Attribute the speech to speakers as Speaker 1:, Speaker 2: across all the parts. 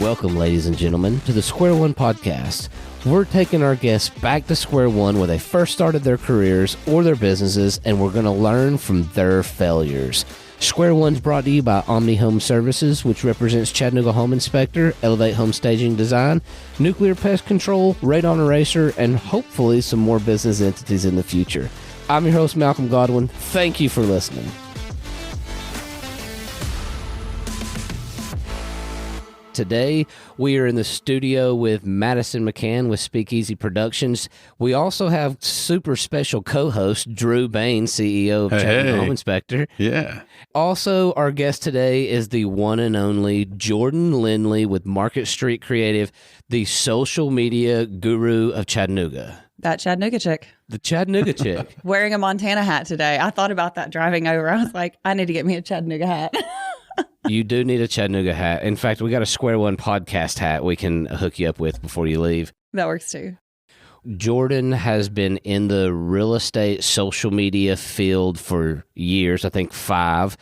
Speaker 1: Welcome, ladies and gentlemen, to the Square One podcast. We're taking our guests back to square one where they first started their careers or their businesses, and we're going to learn from their failures. Square One's brought to you by Omni Home Services, which represents Chattanooga Home Inspector, Elevate Home Staging Design, Nuclear Pest Control, Radon Eraser, and hopefully some more business entities in the future. I'm your host, Malcolm Godwin. Thank you for listening. Today, we are in the studio with Madison McCann with Speakeasy Productions. We also have super special co-host Drew Bain, CEO of Chattanooga Home Inspector.
Speaker 2: Yeah.
Speaker 1: Also, our guest today is the one and only Jordan Lindley with Market Street Creative, the social media guru of Chattanooga.
Speaker 3: That Chattanooga chick.
Speaker 1: The Chattanooga chick.
Speaker 3: Wearing a Montana hat today. I thought about that driving over. I was like, I need to get me a Chattanooga hat.
Speaker 1: You do need a Chattanooga hat. In fact, we got a Square One podcast hat we can hook you up with before you leave.
Speaker 3: That works too.
Speaker 1: Jordan has been in the real estate social media field for years, I think 5.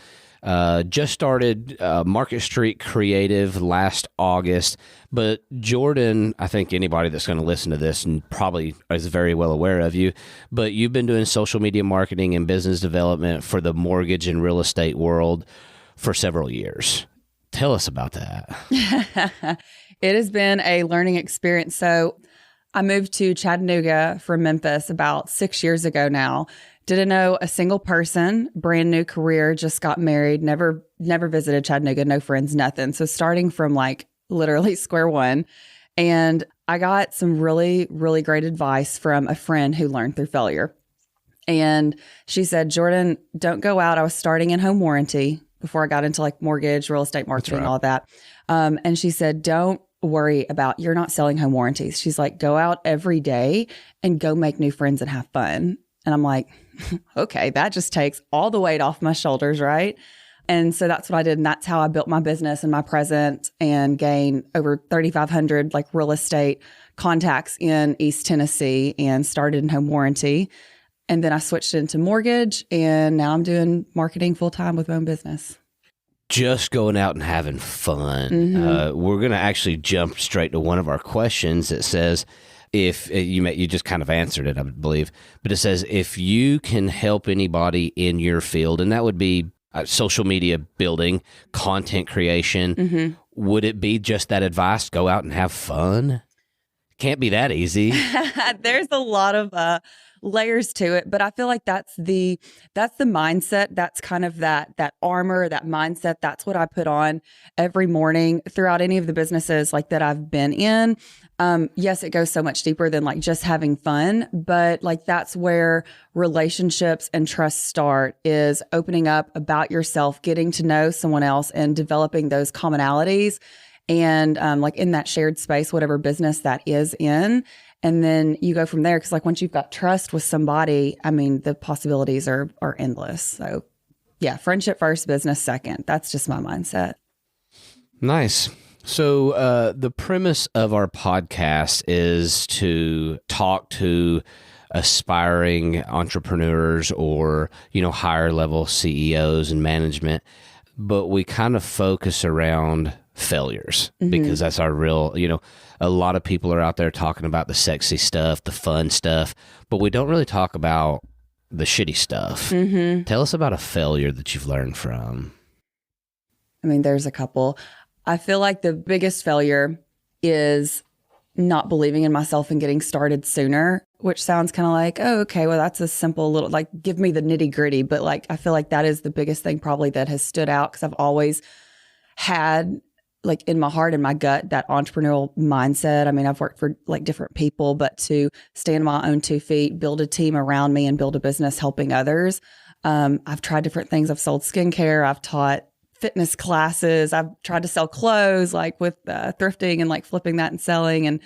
Speaker 1: Just started Market Street Creative last August. But Jordan, I think anybody that's going to listen to this and probably is very well aware of you, but you've been doing social media marketing and business development for the mortgage and real estate world for several years. Tell us about that.
Speaker 3: It has been a learning experience. So I moved to Chattanooga from Memphis about 6 years ago now. Didn't know a single person, brand new career, just got married, never visited Chattanooga, no friends, nothing. So starting from like literally square one. And I got some really, really great advice from a friend who learned through failure. And she said, Jordan, don't go out. I was starting in home warranty before I got into like mortgage, real estate marketing, all that. And she said, don't worry about, you're not selling home warranties. She's like, go out every day and go make new friends and have fun. And I'm like, okay, that just takes all the weight off my shoulders, right? And so that's what I did. And that's how I built my business and my presence and gained over 3,500 like real estate contacts in East Tennessee and started in home warranty. And then I switched into mortgage, and now I'm doing marketing full-time with my own business.
Speaker 1: Just going out and having fun.
Speaker 3: Mm-hmm.
Speaker 1: We're going to actually jump straight to one of our questions that says, if you just kind of answered it, I believe, but it says, if you can help anybody in your field, and that would be social media building, content creation, would it be just that advice, go out and have fun? Can't be that easy.
Speaker 3: There's a lot of layers to it, but I feel like that's the mindset. That's kind of that armor, that mindset. That's what I put on every morning throughout any of the businesses like that I've been in. Yes, it goes so much deeper than like just having fun, but like that's where relationships and trust start, is opening up about yourself, getting to know someone else and developing those commonalities. And like in that shared space, whatever business that is in. And then you go from there. Because like once you've got trust with somebody, I mean, the possibilities are endless. So yeah, friendship first, business second. That's just my mindset.
Speaker 1: Nice. So the premise of our podcast is to talk to aspiring entrepreneurs or, higher level CEOs and management, but we kind of focus around failures because that's our real, a lot of people are out there talking about the sexy stuff, the fun stuff, but we don't really talk about the shitty stuff. Tell us about a failure that you've learned from.
Speaker 3: I mean, there's a couple. I feel like the biggest failure is not believing in myself and getting started sooner, which sounds kind of like, oh, okay, well, that's a simple little, like, give me the nitty gritty. But like, I feel like that is the biggest thing probably that has stood out, because I've always had like in my heart and my gut, that entrepreneurial mindset. I mean, I've worked for like different people, but to stand on my own 2 feet, build a team around me and build a business helping others. I've tried different things. I've sold skincare. I've taught fitness classes. I've tried to sell clothes, like with thrifting and like flipping that and selling. And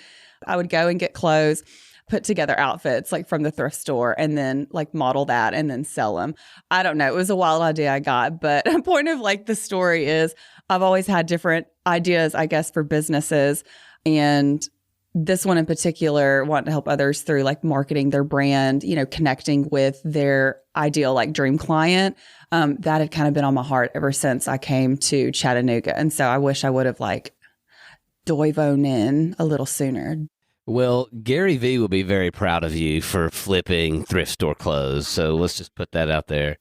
Speaker 3: I would go and get clothes, put together outfits like from the thrift store, and then like model that and then sell them. I don't know. It was a wild idea I got, but a point of like the story is I've always had different ideas, I guess, for businesses. And this one in particular, wanting to help others through like marketing their brand, connecting with their ideal like dream client. That had kind of been on my heart ever since I came to Chattanooga. And so I wish I would have like dive on in a little sooner.
Speaker 1: Well, Gary Vee will be very proud of you for flipping thrift store clothes. So let's just put that out there.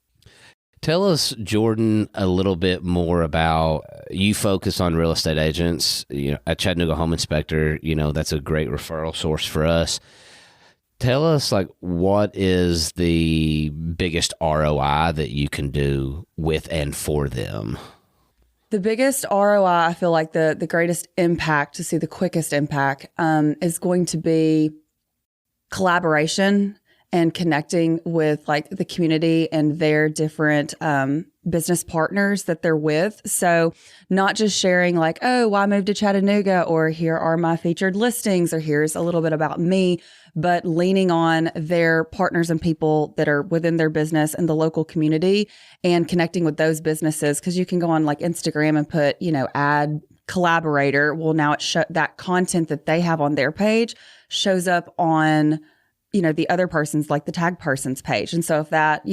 Speaker 1: Tell us, Jordan, a little bit more about you focus on real estate agents, at Chattanooga Home Inspector. That's a great referral source for us. Tell us, what is the biggest ROI that you can do with and for them?
Speaker 3: The biggest ROI, I feel like the greatest impact, to see the quickest impact, is going to be collaboration and connecting with the community and their different business partners that they're with. So not just sharing oh, I moved to Chattanooga, or here are my featured listings, or here's a little bit about me, but leaning on their partners and people that are within their business and the local community and connecting with those businesses. Because you can go on Instagram and put, add collaborator. Well, now that content that they have on their page shows up on the other person's, the tag person's page. And so if that,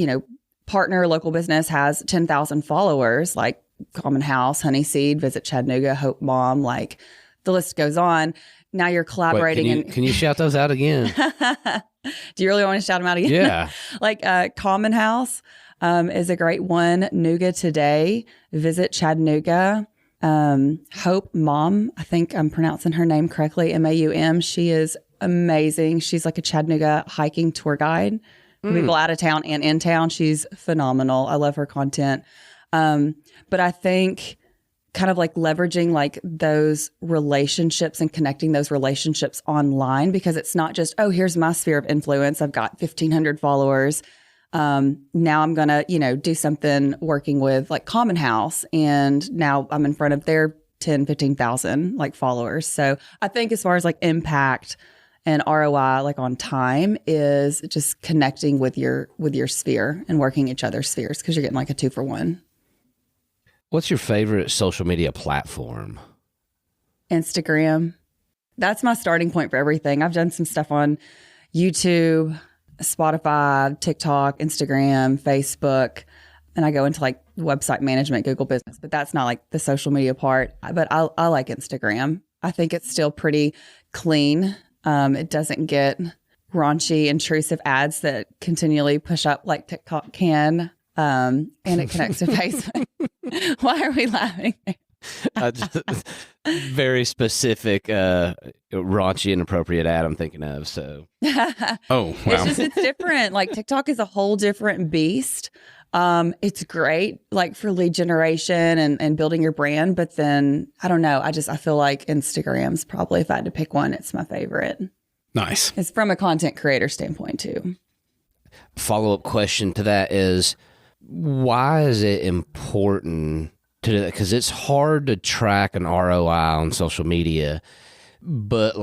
Speaker 3: partner local business has 10,000 followers, like Common House, Honeyseed, Visit Chattanooga, Hope Mom, the list goes on. Now you're collaborating.
Speaker 1: Wait, can you shout those out again?
Speaker 3: Do you really want to shout them out again?
Speaker 1: Yeah.
Speaker 3: Common House is a great one. Nougat Today, Visit Chattanooga. Hope Mom, I think I'm pronouncing her name correctly, Maum. She is amazing. She's a Chattanooga hiking tour guide for people out of town and in town. She's phenomenal. I love her content. But I think kind of leveraging those relationships and connecting those relationships online, because it's not just, oh, here's my sphere of influence. I've got 1,500 followers. Now I'm going to, do something working with Common House, and now I'm in front of their 10, 15,000 followers. So I think as far as impact and ROI on time is just connecting with your sphere and working each other's spheres, because you're getting a 2-for-1.
Speaker 1: What's your favorite social media platform?
Speaker 3: Instagram. That's my starting point for everything. I've done some stuff on YouTube, Spotify, TikTok, Instagram, Facebook, and I go into website management, Google Business, but that's not the social media part. But I like Instagram. I think it's still pretty clean. It doesn't get raunchy, intrusive ads that continually push up like TikTok can. And it connects to Facebook. Why are we laughing?
Speaker 1: Very specific, raunchy, inappropriate ad I'm thinking of. So, oh, wow.
Speaker 3: It's different. TikTok is a whole different beast. It's great, for lead generation and building your brand. But then I don't know. I feel like Instagram's probably, if I had to pick one, it's my favorite.
Speaker 2: Nice.
Speaker 3: It's from a content creator standpoint too.
Speaker 1: Follow-up question to that is, why is it important to do that? Because it's hard to track an ROI on social media, but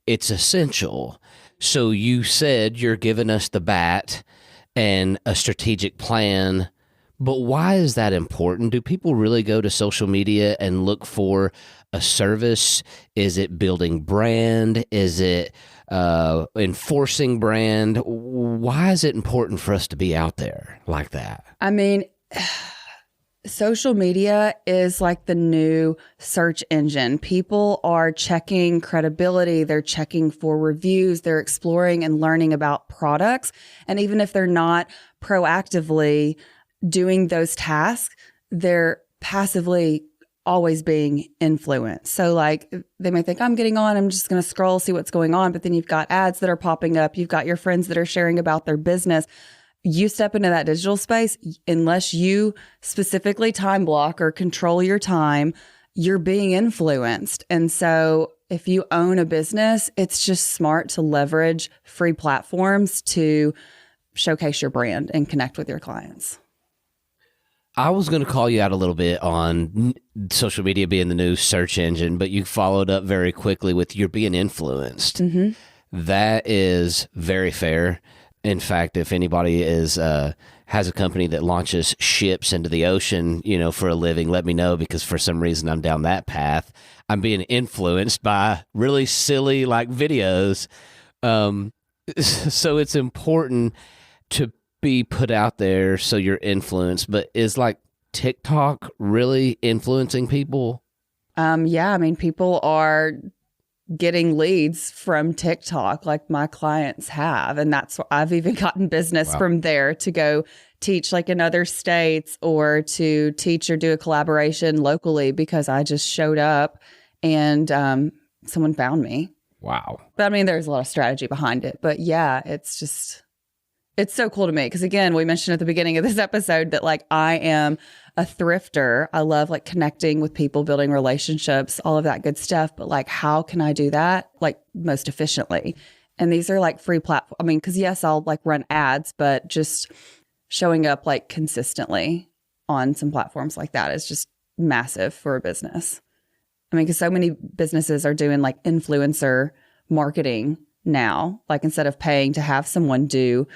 Speaker 1: it's essential. So you said you're giving us the bat and a strategic plan, but why is that important? Do people really go to social media and look for a service? Is it building brand? Is it enforcing brand? Why is it important for us to be out there like that?
Speaker 3: I mean, social media is the new search engine. People are checking credibility. They're checking for reviews. They're exploring and learning about products. And even if they're not proactively doing those tasks, they're passively always being influenced. So they may think, I'm getting on, I'm just going to scroll, see what's going on. But then you've got ads that are popping up. You've got your friends that are sharing about their business. You step into that digital space, unless you specifically time block or control your time, you're being influenced. And so if you own a business, it's just smart to leverage free platforms to showcase your brand and connect with your clients.
Speaker 1: I was going to call you out a little bit on social media being the new search engine, but you followed up very quickly with you're being influenced. Mm-hmm. That is very fair. In fact, if anybody has a company that launches ships into the ocean, for a living, let me know, because for some reason I'm down that path. I'm being influenced by really silly videos. So it's important to be put out there so you're influenced. But is TikTok really influencing people?
Speaker 3: Yeah, I mean, people are getting leads from TikTok like my clients have. And that's what I've even gotten business from there to go teach like in other states or to teach or do a collaboration locally because I just showed up and someone found me.
Speaker 1: Wow.
Speaker 3: But I mean, there's a lot of strategy behind it. But yeah, it's so cool to me because again, we mentioned at the beginning of this episode that like I am a thrifter. I love like connecting with people, building relationships, all of that good stuff. But like, how can I do that like most efficiently? And these are like free platforms. I mean, because yes, I'll like run ads, but just showing up like consistently on some platforms like that is just massive for a business. I mean, because so many businesses are doing like influencer marketing now, like instead of paying to have someone do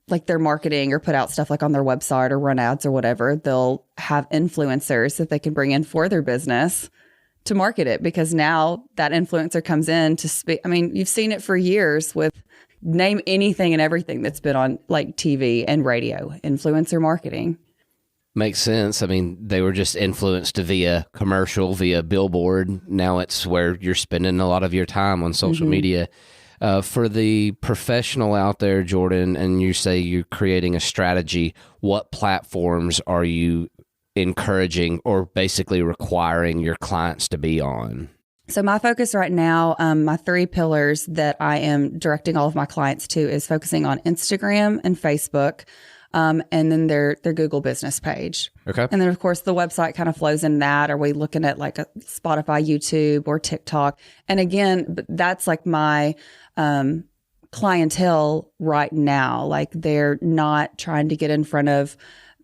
Speaker 3: like their marketing or put out stuff like on their website or run ads or whatever, they'll have influencers that they can bring in for their business to market it because now that influencer comes in to speak. I mean, you've seen it for years with name anything and everything that's been on like TV and radio, influencer marketing.
Speaker 1: Makes sense. I mean, they were just influenced via commercial, via billboard. Now it's where you're spending a lot of your time on social media. For the professional out there, Jordan, and you say you're creating a strategy, what platforms are you encouraging or basically requiring your clients to be on?
Speaker 3: So my focus right now, my 3 pillars that I am directing all of my clients to is focusing on Instagram and Facebook, and then their Google business page.
Speaker 1: Okay.
Speaker 3: And then, of course, the website kind of flows in that. Are we looking at like a Spotify, YouTube, or TikTok? And again, that's like my clientele right now. Like they're not trying to get in front of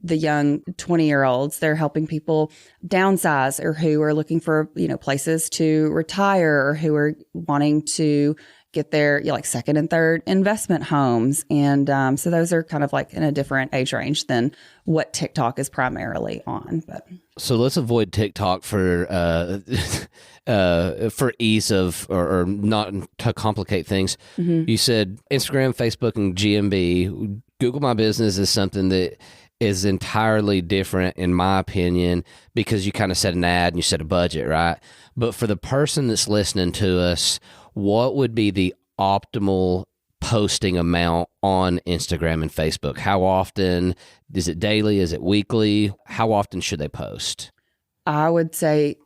Speaker 3: the young 20-year-olds. They're helping people downsize or who are looking for, places to retire or who are wanting to get their like second and third investment homes. And so those are kind of like in a different age range than what TikTok is primarily on. But
Speaker 1: so let's avoid TikTok for ease of or not to complicate things. You said Instagram, Facebook, and GMB. Google My Business is something that is entirely different, in my opinion, because you kind of set an ad and you set a budget, right? But for the person that's listening to us, what would be the optimal posting amount on Instagram and Facebook? How often? Is it daily? Is it weekly? How often should they post?
Speaker 3: I would say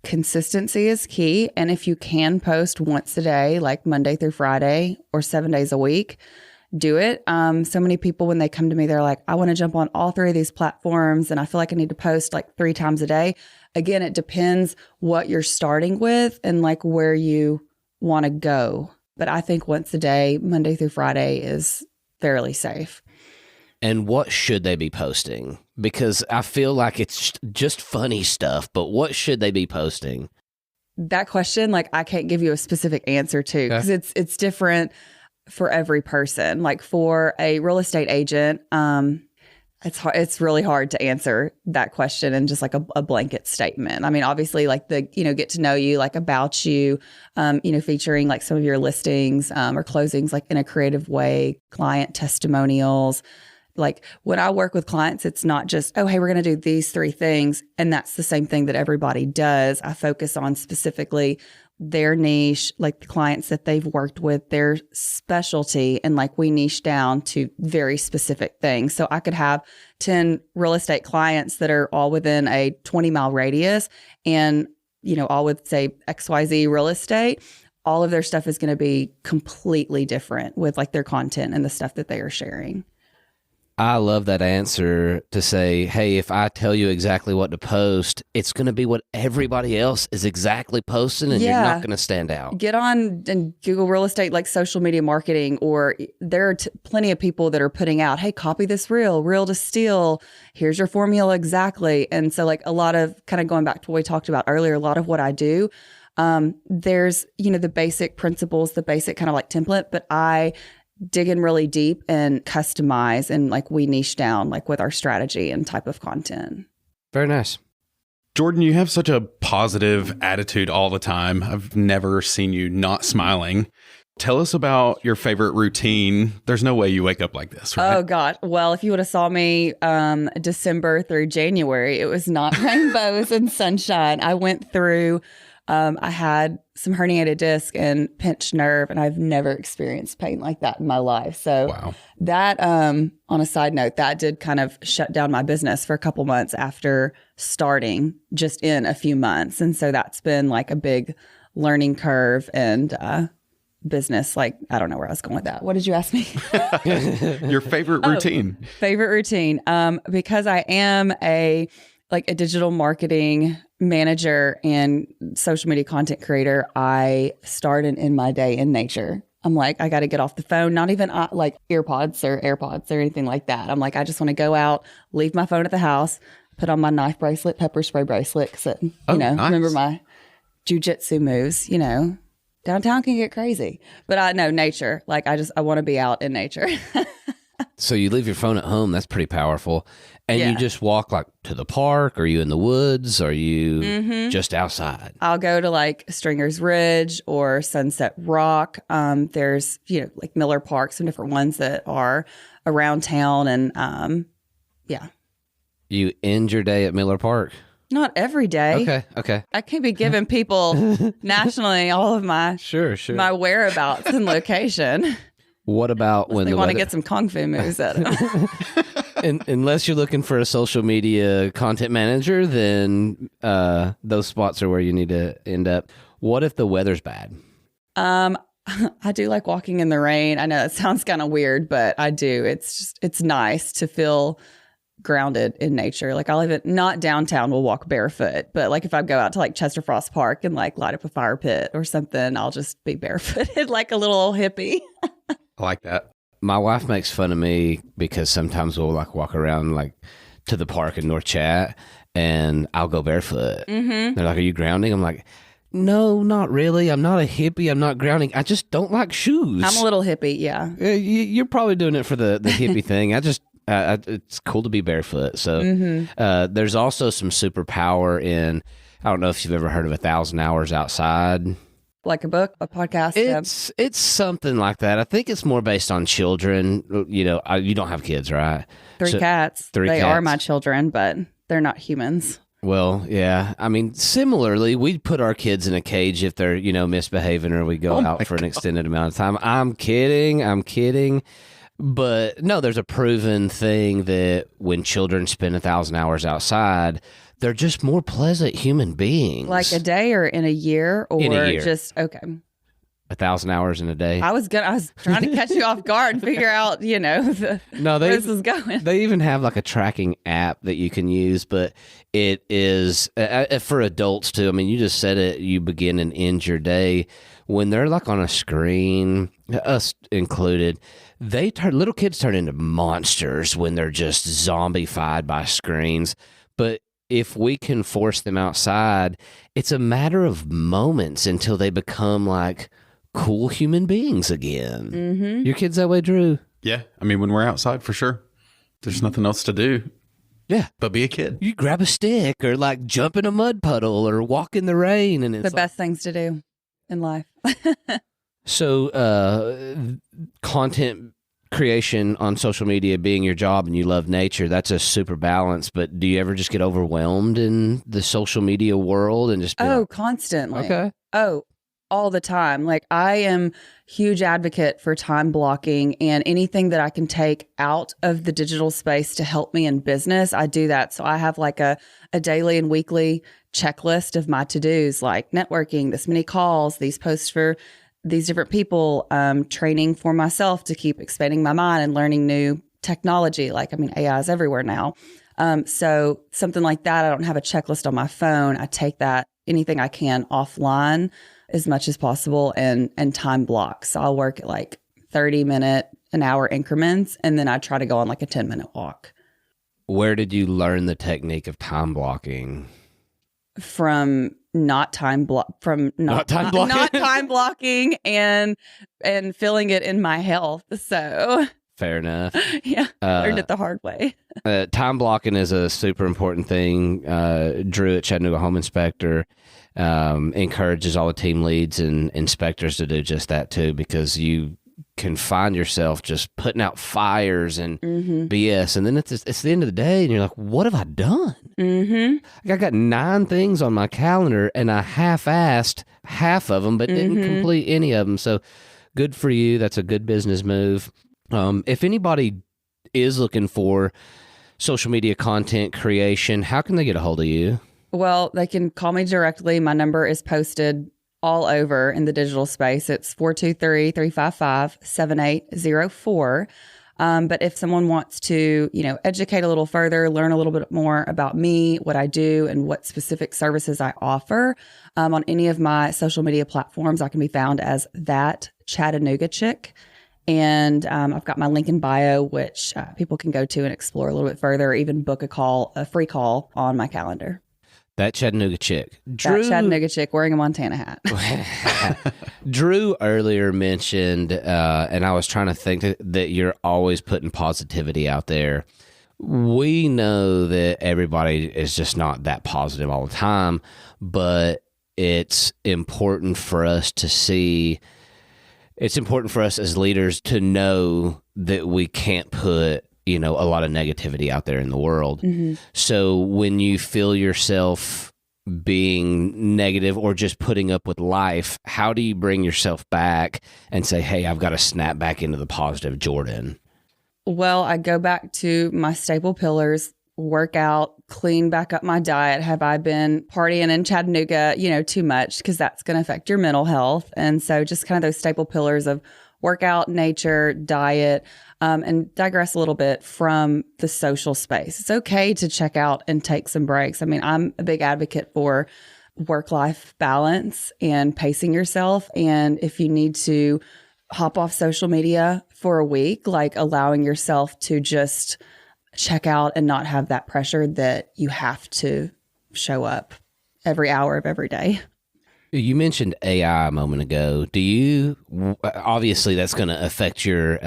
Speaker 3: consistency is key. And if you can post once a day, like Monday through Friday or 7 days a week, do it. So many people, when they come to me, they're like, I want to jump on all 3 of these platforms and I feel like I need to post like 3 times a day. Again, it depends what you're starting with and like where you want to go. But I think once a day, Monday through Friday, is fairly safe.
Speaker 1: And what should they be posting? Because I feel like it's just funny stuff, but what should they be posting?
Speaker 3: That question, like I can't give you a specific answer to because it's different for every person. Like for a real estate agent, it's really hard to answer that question in just like a blanket statement. I mean, obviously like the, get to know you, like about you, featuring like some of your listings or closings, like in a creative way, client testimonials. Like when I work with clients, it's not just, oh, hey, we're going to do these 3 things. And that's the same thing that everybody does. I focus on specifically their niche, like the clients that they've worked with, their specialty, and like we niche down to very specific things. So I could have 10 real estate clients that are all within a 20-mile radius and, all would say XYZ real estate. All of their stuff is going to be completely different with like their content and the stuff that they are sharing.
Speaker 1: I love that answer to say, hey, if I tell you exactly what to post, it's going to be what everybody else is exactly posting and you're not going to stand out.
Speaker 3: Get on and Google real estate, like social media marketing, or there are plenty of people that are putting out, hey, copy this reel to steal. Here's your formula exactly. And so like a lot of kind of going back to what we talked about earlier, a lot of what I do, there's, the basic principles, the basic kind of like template, but I dig in really deep and customize and like we niche down like with our strategy and type of content.
Speaker 1: Very nice.
Speaker 2: Jordan, you have such a positive attitude all the time. I've never seen you not smiling. Tell us about your favorite routine. There's no way you wake up like this, right?
Speaker 3: Oh God. Well, if you would have saw me December through January, it was not rainbows and sunshine. I went through, I had some herniated disc and pinched nerve, and I've never experienced pain like that in my life. So
Speaker 2: Wow.
Speaker 3: that, on a side note, that did kind of shut down my business for a couple months after starting, just in a few months. And so that's been like a big learning curve and, business. Like, I don't know where I was going with that. What did you ask me?
Speaker 2: Your favorite routine.
Speaker 3: Favorite routine. Because I am a digital marketing manager and social media content creator, I start and end my day in nature. I'm like, I got to get off the phone, not even like earpods or AirPods or anything like that. I'm like, I just want to go out, leave my phone at the house, put on my knife bracelet, pepper spray bracelet, because
Speaker 2: Nice.
Speaker 3: remember my jujitsu moves, downtown can get crazy, but I know nature. Like I want to be out in nature.
Speaker 1: So you leave your phone at home. That's pretty powerful. And
Speaker 3: Yeah.
Speaker 1: you just walk like to the park? Are you in the woods? Are you just outside?
Speaker 3: I'll go to like Stringer's Ridge or Sunset Rock. There's, like Miller Park, some different ones that are around town. And yeah.
Speaker 1: You end your day at Miller Park?
Speaker 3: Not every day.
Speaker 1: Okay.
Speaker 3: I can't be giving people nationally all of my
Speaker 1: Sure.
Speaker 3: my whereabouts and location.
Speaker 1: What about when
Speaker 3: They
Speaker 1: the
Speaker 3: want to
Speaker 1: weather...
Speaker 3: get some kung fu moves at them.
Speaker 1: Unless you're looking for a social media content manager, then those spots are where you need to end up. What if the weather's bad?
Speaker 3: I do like walking in the rain. I know that sounds kind of weird, but I do. It's nice to feel grounded in nature. Like I'll even not downtown, we'll walk barefoot, but like if I go out to like Chester Frost Park and like light up a fire pit or something, I'll just be barefooted like a little old hippie.
Speaker 2: I like that.
Speaker 1: My wife makes fun of me because sometimes we'll like walk around like to the park in North Chat and I'll go barefoot. Mm-hmm. They're like, "Are you grounding?" I'm like, "No, not really. I'm not a hippie. I'm not grounding. I just don't like shoes."
Speaker 3: I'm a little hippie, yeah.
Speaker 1: You're probably doing it for the hippie thing. I just it's cool to be barefoot. So there's also some superpower in, I don't know if you've ever heard of 1,000 Hours Outside.
Speaker 3: Like a book, a podcast.
Speaker 1: It's something like that. I think it's more based on children. You don't have kids, right?
Speaker 3: Three cats. They
Speaker 1: cats.
Speaker 3: are my children, but they're not humans.
Speaker 1: Well, yeah. I mean, similarly, we put our kids in a cage if they're, misbehaving or we go out for an extended amount of time. I'm kidding. But no, there's a proven thing that when children spend 1,000 hours outside, they're just more pleasant human beings.
Speaker 3: Like a day or in a year or
Speaker 1: In a year.
Speaker 3: just, okay.
Speaker 1: 1,000 hours in a day.
Speaker 3: I was trying to catch you off guard and figure out, where this is going.
Speaker 1: They even have like a tracking app that you can use, but it is for adults too. I mean, you just said it, you begin and end your day. When they're like on a screen, us included, little kids turn into monsters when they're just zombified by screens. But if we can force them outside, it's a matter of moments until they become like cool human beings again. Mm-hmm. Your kids that way, Drew?
Speaker 2: Yeah. I mean, when we're outside, for sure, there's nothing else to do.
Speaker 1: Yeah.
Speaker 2: But be a kid.
Speaker 1: You grab a stick or like jump in a mud puddle or walk in the rain. And it's
Speaker 3: The best things to do in life.
Speaker 1: So content creation on social media being your job and you love nature, that's a super balance. But do you ever just get overwhelmed in the social media world and just be
Speaker 3: Constantly.
Speaker 1: Okay.
Speaker 3: All the time. Like I am huge advocate for time blocking and anything that I can take out of the digital space to help me in business, I do that. So I have like a daily and weekly checklist of my to-dos, like networking, this many calls, these posts for these different people, training for myself to keep expanding my mind and learning new technology. Like, I mean, AI is everywhere now. So something like that, I don't have a checklist on my phone. I take that, anything I can offline as much as possible and time blocks. So I'll work at like 30-minute, an hour increments. And then I try to go on like a 10-minute walk.
Speaker 1: Where did you learn the technique of time blocking?
Speaker 3: From not time blocking and feeling it in my health. So
Speaker 1: Fair enough.
Speaker 3: Yeah, learned it the hard way.
Speaker 1: Time blocking is a super important thing. Drew at Chattanooga Home Inspector encourages all the team leads and inspectors to do just that too, because you can find yourself just putting out fires and BS, and then it's the end of the day, and you're like, "What have I done?" Mm-hmm. I got 9 things on my calendar, and I half-assed half of them, but didn't complete any of them. So, good for you. That's a good business move. If anybody is looking for social media content creation, how can they get a hold of you?
Speaker 3: Well, they can call me directly. My number is posted all over in the digital space. It's 423-355-7804. But if someone wants to, educate a little further, learn a little bit more about me, what I do, and what specific services I offer, on any of my social media platforms, I can be found as that Chattanooga Chick. And I've got my link in bio, which people can go to and explore a little bit further, or even book a free call on my calendar.
Speaker 1: That Chattanooga Chick.
Speaker 3: That Chattanooga Chick wearing a Montana hat.
Speaker 1: Drew earlier mentioned, and I was trying to think that you're always putting positivity out there. We know that everybody is just not that positive all the time, but it's important for us to see. It's important for us as leaders to know that we can't put, a lot of negativity out there in the world. Mm-hmm. So when you feel yourself being negative or just putting up with life, how do you bring yourself back and say, hey, I've got to snap back into the positive Jordan?
Speaker 3: Well, I go back to my staple pillars: work out, clean back up my diet. Have I been partying in Chattanooga, too much? Because that's going to affect your mental health. And so just kind of those staple pillars of workout, nature, diet, and digress a little bit from the social space. It's okay to check out and take some breaks. I mean, I'm a big advocate for work-life balance and pacing yourself. And if you need to hop off social media for a week, like allowing yourself to just check out and not have that pressure that you have to show up every hour of every day.
Speaker 1: You mentioned AI a moment ago. Obviously that's going to affect your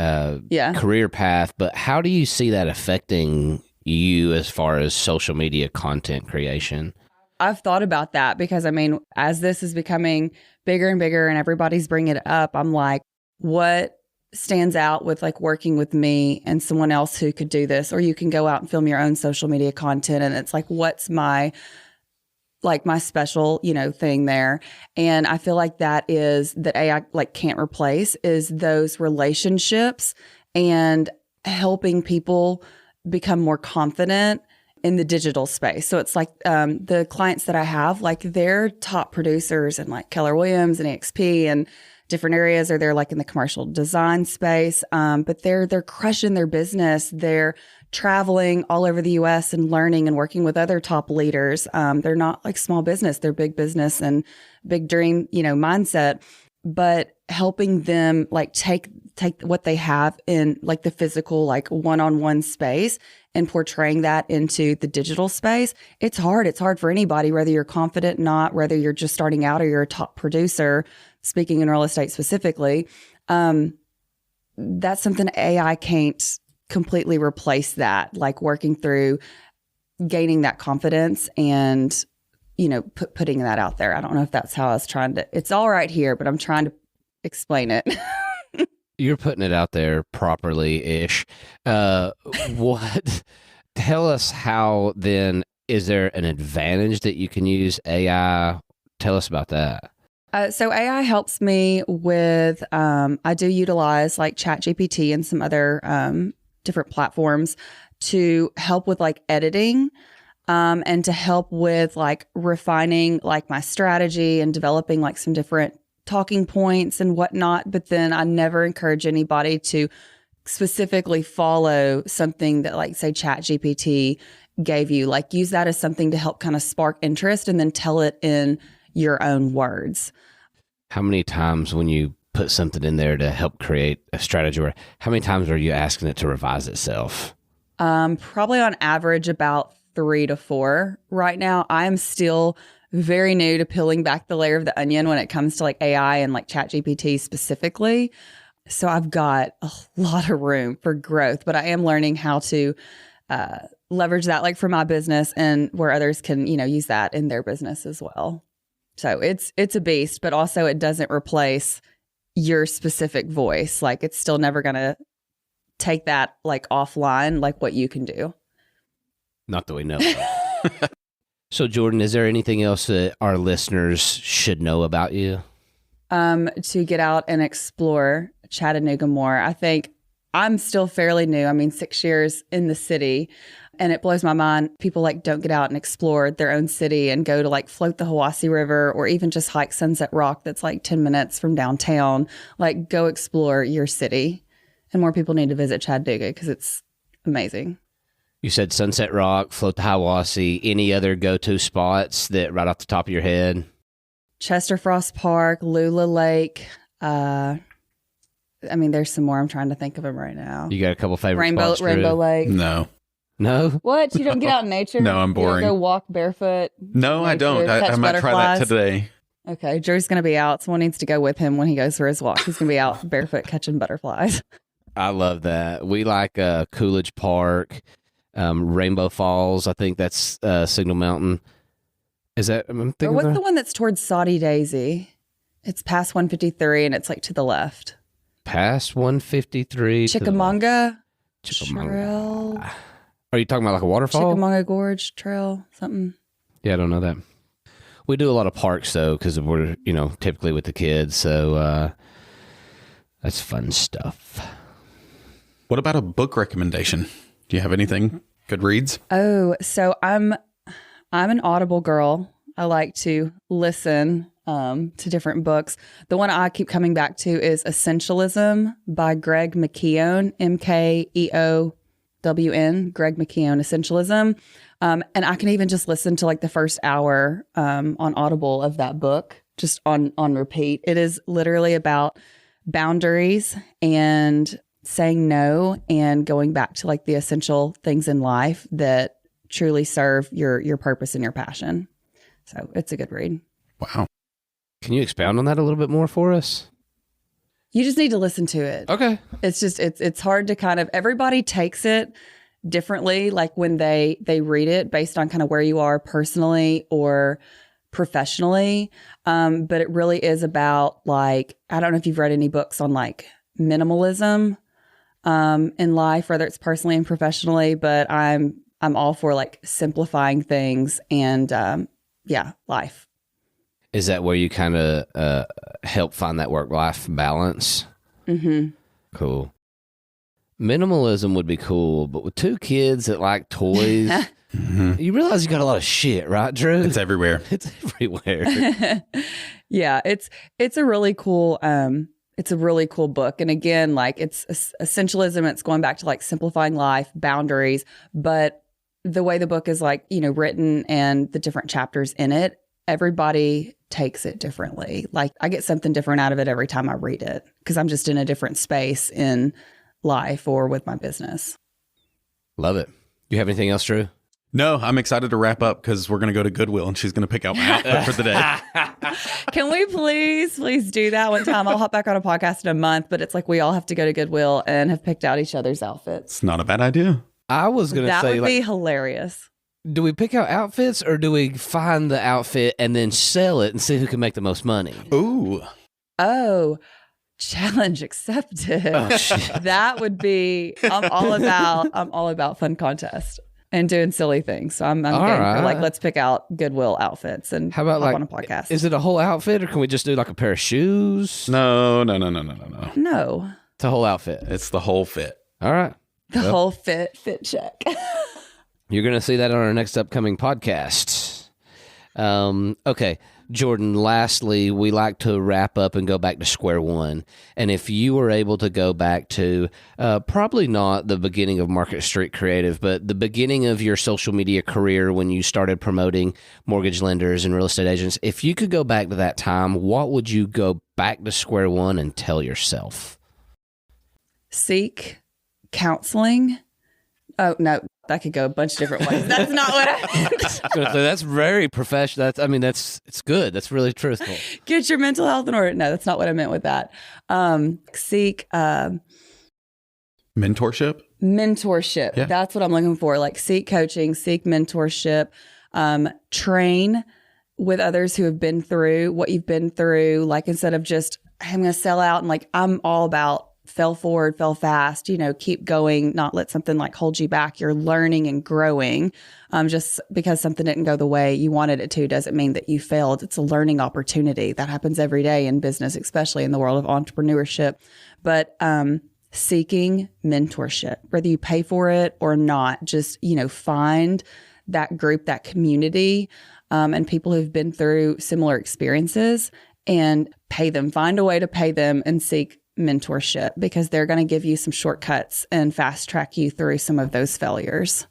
Speaker 1: career path, but how do you see that affecting you as far as social media content creation?
Speaker 3: I've thought about that because, as this is becoming bigger and bigger and everybody's bringing it up, I'm like, what stands out with like working with me and someone else who could do this? Or you can go out and film your own social media content, and it's like, what's my special, thing there. And I feel like that AI can't replace is those relationships and helping people become more confident in the digital space. So it's like the clients that I have, like they're top producers in like Keller Williams and EXP and different areas, or they're like in the commercial design space. But they're crushing their business. They're traveling all over the U.S. and learning and working with other top leaders. They're not like small business, they're big business and big dream, mindset, but helping them like take what they have in like the physical, like one-on-one space and portraying that into the digital space. It's hard. It's hard for anybody, whether you're confident or not, whether you're just starting out or you're a top producer, speaking in real estate specifically. That's something AI can't completely replace, that, like working through gaining that confidence and, putting that out there. I don't know if that's how I was trying to, it's all right here, but I'm trying to explain it.
Speaker 1: You're putting it out there properly-ish. Tell us how then, is there an advantage that you can use AI? Tell us about that.
Speaker 3: So AI helps me with, I do utilize like ChatGPT and some other different platforms to help with like editing and to help with like refining like my strategy and developing like some different talking points and whatnot. But then I never encourage anybody to specifically follow something that like say ChatGPT gave you. Like use that as something to help kind of spark interest and then tell it in your own words.
Speaker 1: How many times when you put something in there to help create a strategy, or how many times are you asking it to revise itself?
Speaker 3: Probably on average about 3 to 4 right now. I'm still very new to peeling back the layer of the onion when it comes to like AI and like ChatGPT specifically. So I've got a lot of room for growth, but I am learning how to leverage that like for my business and where others can, use that in their business as well. So it's a beast, but also it doesn't replace your specific voice. Like it's still never going to take that like offline, like what you can do.
Speaker 1: Not that we know of. So Jordan, is there anything else that our listeners should know about you?
Speaker 3: To get out and explore Chattanooga more. I think I'm still fairly new. I mean, 6 years in the city, and it blows my mind. People like don't get out and explore their own city and go to like float the Hiwassee River or even just hike Sunset Rock that's like 10 minutes from downtown. Like go explore your city, and more people need to visit Chattanooga because it's amazing.
Speaker 1: You said Sunset Rock, float the Hiwassee. Any other go-to spots that right off the top of your head?
Speaker 3: Chester Frost Park, Lula Lake. I mean, there's some more. I'm trying to think of them right now.
Speaker 1: You got a couple favorite spots, Drew?
Speaker 3: Rainbow Lake.
Speaker 2: No.
Speaker 3: What? You don't get out in nature?
Speaker 2: No, I'm boring.
Speaker 3: You don't go walk barefoot?
Speaker 2: No, I don't. I might try that today.
Speaker 3: Okay, Drew's going to be out. Someone needs to go with him when he goes for his walk. He's going to be out barefoot catching butterflies.
Speaker 1: I love that. We like Coolidge Park, Rainbow Falls. I think that's Signal Mountain. Is that?
Speaker 3: Or what's the one that's towards Saudi Daisy? It's past 153 and it's like to the left.
Speaker 1: Past 153.
Speaker 3: Chickamauga
Speaker 1: Chickamauga
Speaker 3: Trail.
Speaker 1: Are you talking about like a waterfall?
Speaker 3: Chickamauga Gorge Trail, something.
Speaker 1: Yeah, I don't know that. We do a lot of parks though, because we're typically with the kids, so that's fun stuff.
Speaker 2: What about a book recommendation? Do you have anything good reads?
Speaker 3: Oh, so I'm an Audible girl. I like to listen to different books. The one I keep coming back to is Essentialism by Greg McKeown, MKEOWN, Greg McKeown, Essentialism. And I can even just listen to like the first hour on Audible of that book, just on repeat. It is literally about boundaries and saying no and going back to like the essential things in life that truly serve your purpose and your passion. So it's a good read.
Speaker 2: Wow.
Speaker 1: Can you expound on that a little bit more for us?
Speaker 3: You just need to listen to it.
Speaker 1: Okay.
Speaker 3: It's just, it's hard to kind of, everybody takes it differently. Like when they read it based on kind of where you are personally or professionally. But it really is about like, I don't know if you've read any books on like minimalism in life, whether it's personally and professionally, but I'm all for like simplifying things and life.
Speaker 1: Is that where you kind of help find that work-life balance?
Speaker 3: Mm-hmm.
Speaker 1: Cool. Minimalism would be cool, but with two kids that like toys, you realize you got a lot of shit, right, Drew?
Speaker 2: It's everywhere.
Speaker 1: It's everywhere.
Speaker 3: Yeah, it's a really cool book. And again, like it's essentialism. It's going back to like simplifying life, boundaries, but the way the book is like, written and the different chapters in it, everybody takes it differently. Like I get something different out of it every time I read it because I'm just in a different space in life or with my business.
Speaker 1: Love it. You have anything else, Drew?
Speaker 2: No, I'm excited to wrap up because we're going to go to Goodwill and she's going to pick out my outfit for the day.
Speaker 3: Can we please do that one time? I'll hop back on a podcast in a month, but it's like we all have to go to Goodwill and have picked out each other's outfits.
Speaker 2: It's not a bad idea.
Speaker 1: I was going to say
Speaker 3: that would be hilarious.
Speaker 1: Do we pick out outfits or do we find the outfit and then sell it and see who can make the most money?
Speaker 2: Ooh.
Speaker 3: Oh, challenge accepted.
Speaker 1: Oh, shit.
Speaker 3: That would be, I'm all about fun contest and doing silly things. So I'm game for like, let's pick out Goodwill outfits and
Speaker 1: how about
Speaker 3: hop
Speaker 1: like
Speaker 3: on a podcast.
Speaker 1: Is it a whole outfit or can we just do like a pair of shoes?
Speaker 2: No.
Speaker 3: No.
Speaker 1: It's a whole outfit.
Speaker 2: It's the whole fit.
Speaker 1: All right.
Speaker 3: The whole fit check.
Speaker 1: You're going to see that on our next upcoming podcast. Okay, Jordan, lastly, we like to wrap up and go back to square one. And if you were able to go back to probably not the beginning of Market Street Creative, but the beginning of your social media career when you started promoting mortgage lenders and real estate agents, if you could go back to that time, what would you go back to square one and tell yourself?
Speaker 3: Seek counseling. Oh, no. That could go a bunch of different ways. That's not what I meant.
Speaker 1: So that's very professional. It's good. That's really truthful.
Speaker 3: Get your mental health in order. No, that's not what I meant with that. Seek
Speaker 2: mentorship.
Speaker 3: Yeah. That's what I'm looking for. Like seek coaching, seek mentorship, train with others who have been through what you've been through. Like instead of just, I'm going to sell out and like, I'm all about fell forward, fell fast, keep going, not let something like hold you back. You're learning and growing. Just because something didn't go the way you wanted it to doesn't mean that you failed. It's a learning opportunity that happens every day in business, especially in the world of entrepreneurship. But, seeking mentorship, whether you pay for it or not, just, find that group, that community, and people who've been through similar experiences and pay them, find a way to pay them and seek mentorship because they're going to give you some shortcuts and fast track you through some of those failures.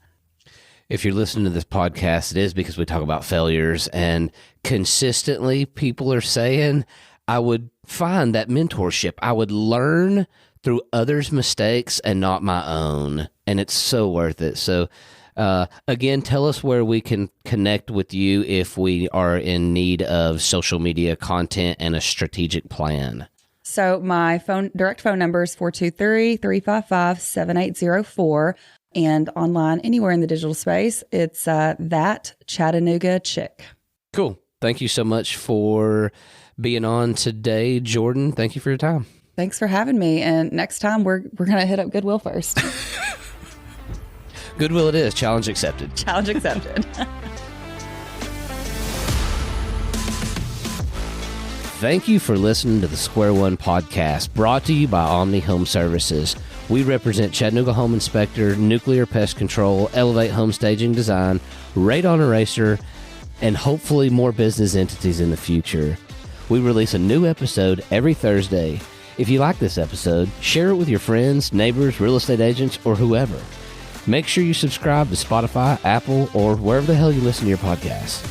Speaker 1: If you're listening to this podcast, it is because we talk about failures, and consistently people are saying, I would find that mentorship. I would learn through others' mistakes and not my own. And it's so worth it. So again, tell us where we can connect with you if we are in need of social media content and a strategic plan.
Speaker 3: So my direct phone number is 423-355-7804. And online, anywhere in the digital space, it's that Chattanooga Chick.
Speaker 1: Cool. Thank you so much for being on today, Jordan. Thank you for your time.
Speaker 3: Thanks for having me. And next time, we're going to hit up Goodwill first.
Speaker 1: Goodwill it is. Challenge accepted.
Speaker 3: Challenge accepted.
Speaker 1: Thank you for listening to the Square One podcast, brought to you by Omni Home Services. We represent Chattanooga Home Inspector, Nuclear Pest Control, Elevate Home Staging Design, Radon Eraser, and hopefully more business entities in the future. We release a new episode every Thursday. If you like this episode, share it with your friends, neighbors, real estate agents, or whoever. Make sure you subscribe to Spotify, Apple, or wherever the hell you listen to your podcasts.